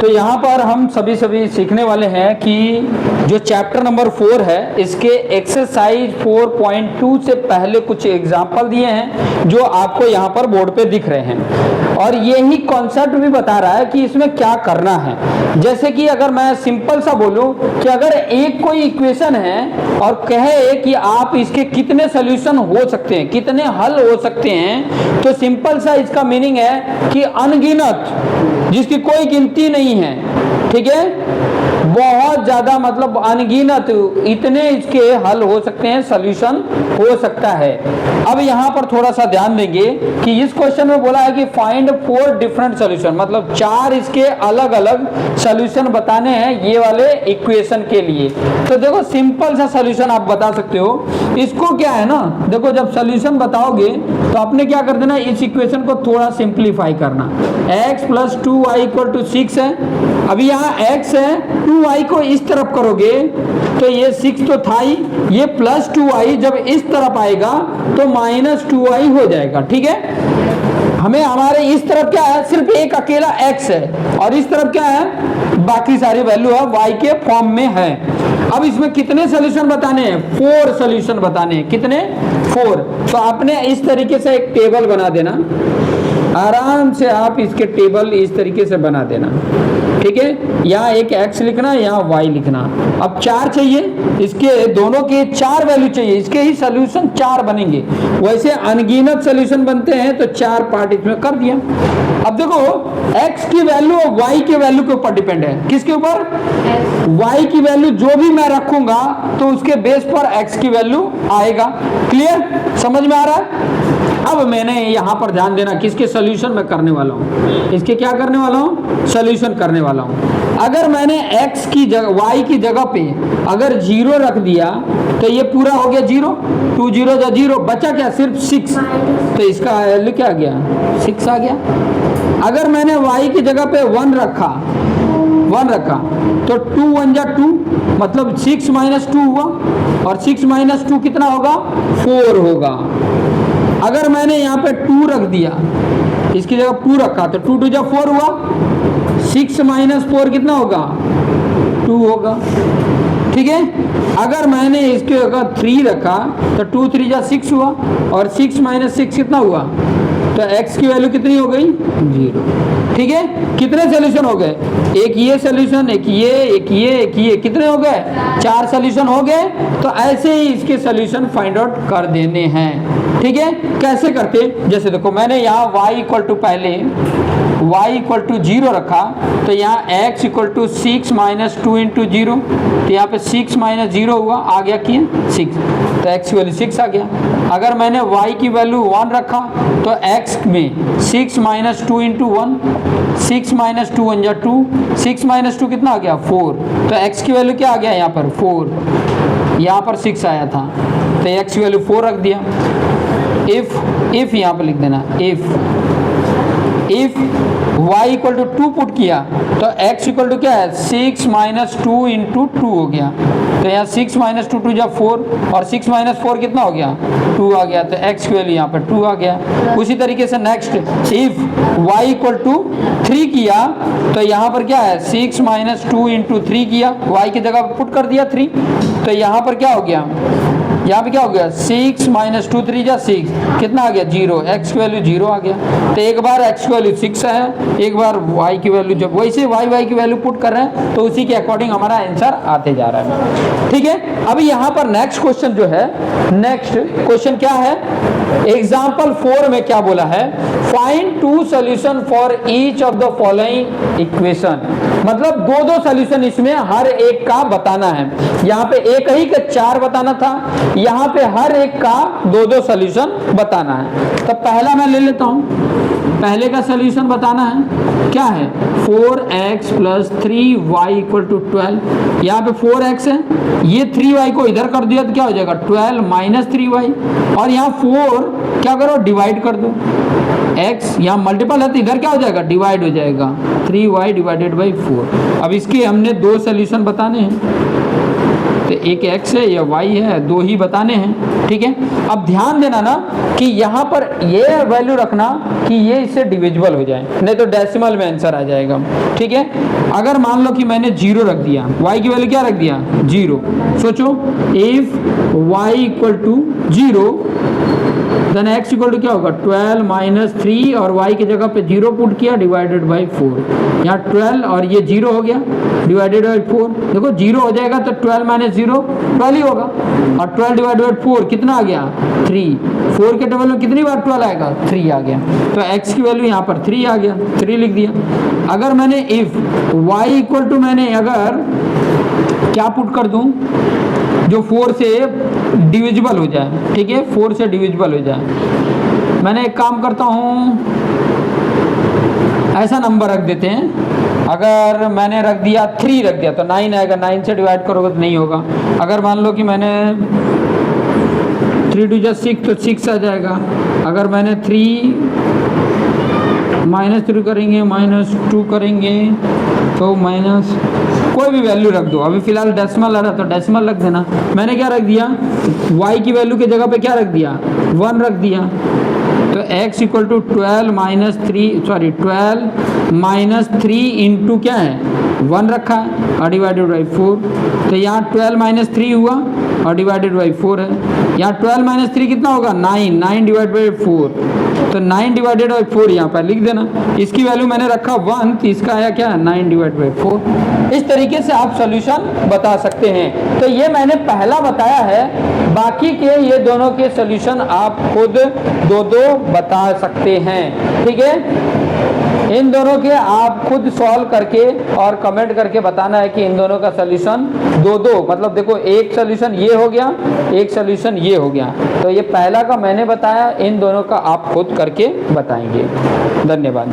तो यहाँ पर हम सभी सीखने वाले हैं कि जो चैप्टर नंबर 4 है इसके एक्सरसाइज 4.2 से पहले कुछ एग्जाम्पल दिए हैं जो आपको यहाँ पर बोर्ड पे दिख रहे हैं और यही कॉन्सेप्ट भी बता रहा है कि इसमें क्या करना है। जैसे कि अगर मैं सिंपल सा बोलूं कि अगर एक कोई इक्वेशन है और कहे कि आप इसके कितने सॉल्यूशन हो सकते हैं, कितने हल हो सकते हैं, तो सिंपल सा इसका मीनिंग है कि अनगिनत, जिसकी कोई गिनती नहीं है, ठीक है, बहुत ज्यादा, मतलब अनगिनत इतने इसके हल हो सकते हैं, सॉल्यूशन हो सकता है। अब यहाँ पर थोड़ा सा ध्यान देंगे कि इस क्वेश्चन में बोला है कि फाइंड 4 डिफरेंट सॉल्यूशन, मतलब 4 इसके अलग अलग सॉल्यूशन बताने हैं ये वाले इक्वेशन के लिए। तो देखो सिंपल सा सॉल्यूशन आप बता सकते हो। इसको क्या है ना, देखो जब सॉल्यूशन बताओगे तो आपने क्या कर देना, इस इक्वेशन को थोड़ा सिंप्लीफाई करना। x + 2y = 6 है। अभी यहाँ x है, 2y को इस तरफ करोगे तो ये 6 तो था ही, ये +2y जब इस तरफ आएगा तो -2y हो जाएगा, ठीक है। हमें हमारे इस तरफ क्या है, सिर्फ एक अकेला x है और इस तरफ क्या है, बाकी सारी वैल्यू है y के फॉर्म में है। अब इसमें कितने सॉल्यूशन बताने हैं, 4 सॉल्यूशन बताने हैं। कितने, 4। तो आपने इस तरीके से एक टेबल बना देना, आराम से आप इसके टेबल इस तरीके से बना देना, ठीक है। यहाँ एक x लिखना, यहाँ y लिखना। अब 4 चाहिए, इसके दोनों के 4 वैल्यू चाहिए, इसके ही सॉल्यूशन 4 बनेंगे। वैसे अनगिनत सॉल्यूशन बनते हैं तो 4 पार्ट इसमें कर दिया। अब देखो x की वैल्यू और y के वैल्यू के ऊपर डिपेंड है। किसके ऊपर, y की वैल्यू जो भी मैं रखूंगा तो उसके बेस पर x की वैल्यू आएगा। क्लियर, समझ में आ रहा है। अब मैंने यहाँ पर ध्यान देना, किसके सॉल्यूशन मैं करने वाला हूँ, इसके क्या करने वाला हूँ, सॉल्यूशन करने वाला हूँ। अगर मैंने x की जगह, y की जगह पे अगर 0 रख दिया तो ये पूरा हो गया 0, 2 0 जा 0, बचा क्या, सिर्फ 6, तो इसका वैल्यू क्या आ गया, 6 आ गया। अगर मैंने y की जगह पे 1 रखा तो 2 1 जा 2, मतलब 6 - 2 हुआ, और 6 - 2 कितना होगा, 4 होगा। अगर मैंने यहाँ पे 2 रख दिया, इसकी जगह 2 रखा तो 2 2 जा 4 हुआ, 6 - 4 कितना होगा, 2 होगा, ठीक है। अगर मैंने इसके जगह 3 रखा तो 2 3 जा 6 हुआ, और 6 - 6 कितना हुआ, तो x की वैल्यू कितनी हो गई, 0, ठीक है। कितने सॉल्यूशन हो गए, एक ये सॉल्यूशन, एक ये, एक ये, एक ये, कितने हो गए, 4 सॉल्यूशन हो गए। तो ऐसे ही इसके सॉल्यूशन फाइंड आउट कर देने हैं, ठीक है। कैसे करते, जैसे देखो मैंने यहाँ y = पहले y = 0 रखा, तो यहाँ x = 6 - 2 × 0, तो यहाँ पे 6 - 0 हुआ, आ गया कि 6, तो x की वैल्यू 6 आ गया। अगर मैंने y की वैल्यू 1 रखा तो x में 6 - 2 × 1, 6 - 2 1 जा 2, 6 - 2 कितना आ गया, 4, तो x की वैल्यू क्या आ गया यहाँ पर, 4, यहाँ पर 6 आया था, तो x की वैल्यू 4 रख दिया। इफ यहाँ पर लिख देना, इफ y = 2 पुट किया तो x = क्या है, 6 - 2 × 2 हो गया, तो यहाँ 6 - 2 2 जा 4, और 6 - 4 कितना हो गया, 2 आ गया, तो x की वैल्यू यहाँ पर 2 आ गया। उसी तरीके से नेक्स्ट, इफ y = 3 किया तो यहाँ पर क्या है, 6 - 2 × 3 किया, y की जगह पुट कर दिया 3, तो यहाँ पर क्या हो गया, यहाँ पे क्या हो गया, 6 - 2 3 जा 6, कितना आ गया, 0, x की वैल्यू 0 आ गया। तो एक बार x की वैल्यू 6 है, एक बार y की वैल्यू, जब वैसे y की वैल्यू पुट कर रहे हैं तो उसी के अकॉर्डिंग हमारा आंसर आते जा रहा है, ठीक है। अभी यहाँ पर नेक्स्ट क्वेश्चन जो है, नेक्स्ट क्वेश्चन क्या है, एग्जाम्पल 4 में क्या बोला है, find 2 solution for each of the following equation, मतलब 2 सॉल्यूशन इसमें हर एक का बताना है। यहाँ पे एक ही का 4 बताना था, यहाँ पे हर एक का 2 सॉल्यूशन बताना है। तो पहला मैं ले लेता हूँ, पहले का सॉल्यूशन बताना है, क्या है, 4x + 3y = 12। यहाँ पे 4x है, ये 3y को इधर कर दिया तो क्या हो जाएगा, 12 - 3y, और यहाँ 4 क्या करो, डिवाइड कर दो, x यहाँ मल्टीपल है तो इधर क्या हो जाएगा, डिवाइड हो जाएगा, 3y डिवाइडेड बाई 4। अब इसके हमने दो सोल्यूशन बताने हैं, तो एक x है या y है, दो ही बताने हैं, ठीक है। अब ध्यान देना ना कि यहाँ पर ये वैल्यू रखना कि ये इससे डिविजिबल हो जाए, नहीं तो डेसिमल में आंसर आ जाएगा, ठीक है। अगर मान लो कि मैंने 0 रख दिया, y की वैल्यू क्या रख दिया, 0। सोचो if y equal to 0 then x equal to क्या होगा, 12 माइनस 3 और y की जगह पे 0 पुट किया डिवाइडेड बाई 4। यहाँ 12 और ये 0 हो गया डिवाइडेड बाई 4। देखो 0 हो जाएगा तो 12 माइनस 0 12 ही होगा, और 12 डिवाइडेड बाई 4 कितना आ गया, 3। 4 के टेबल में कितनी बार 12 आएगा, 3 आ गया, तो x की वैल्यू यहाँ पर 3 आ गया, 3 लिख दिया। अगर मैंने इफ y इक्वल टू मैंने अगर क्या पुट कर दूँ, जो 4 से डिविजिबल हो जाए, ठीक है, 4 से डिविजिबल हो जाए। मैंने एक काम करता हूँ, ऐसा नंबर रख देते हैं, अगर मैंने रख दिया 3 रख दिया तो 9 आएगा, 9 से डिवाइड करोगे तो नहीं होगा। अगर मान लो कि मैंने 3 2 6 तो 6 आ जाएगा। अगर मैंने 3 -3 करेंगे, -2 करेंगे तो माइनस कोई भी वैल्यू रख दो, अभी फिलहाल डेसिमल आ रहा तो डेसिमल रख देना। मैंने क्या रख दिया, y की वैल्यू की जगह पे क्या रख दिया, 1 रख दिया, तो x equal to 12 minus 3 into क्या है, 1 रखा है और डिवाइडेड बाई 4। तो यहाँ 12 माइनस 3 हुआ और डिवाइडेड बाई 4 है। यहाँ 12 माइनस 3 कितना होगा, 9 डिवाइडेड बाई 4, तो 9 डिवाइडेड बाई 4 यहाँ पर लिख देना। इसकी वैल्यू मैंने रखा 1, तो इसका आया क्या, 9 डिवाइडेड बाई 4। इस तरीके से आप सॉल्यूशन बता सकते हैं। तो ये मैंने पहला बताया है, बाकी के ये दोनों के सॉल्यूशन आप खुद दो बता सकते हैं, ठीक है। इन दोनों के आप खुद सॉल्व करके और कमेंट करके बताना है कि इन दोनों का सॉल्यूशन दो मतलब देखो, एक सॉल्यूशन ये हो गया, एक सॉल्यूशन ये हो गया। तो ये पहला का मैंने बताया, इन दोनों का आप खुद करके बताएंगे। धन्यवाद।